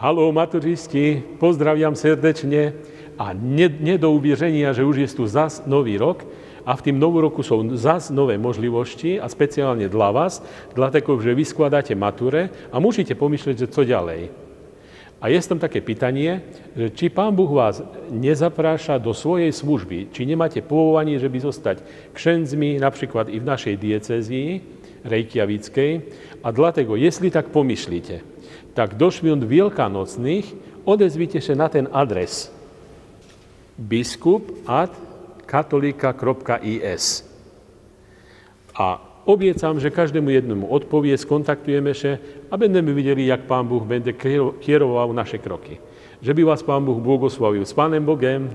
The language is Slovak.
Haló, maturisti, pozdraviam srdečne a nie do uwierzenia, že už je tu zas nový rok a v tým novú roku sú zas nové možlivosti a speciálne dla vás, dlatego, že vy skladáte mature a musíte pomyšľať, že co ďalej. A je tam také pytanie, že či Pán Boh vás nezapráša do svojej služby, či nemáte povolanie, že by zostať kšenzmi, napríklad i v našej diecézii Reykjavíckej. A dlatego, jestli tak pomyšlíte, tak do šviund Wielkanocnych odezvíte sa na ten adres biskup@katolika.is. A obiecam, že každému jednomu odpovie, skontaktujeme sa a budeme videli, jak Pán Boh bude kieroval naše kroky. Že by vás Pán Boh blagoslavil s Pánem Bogem.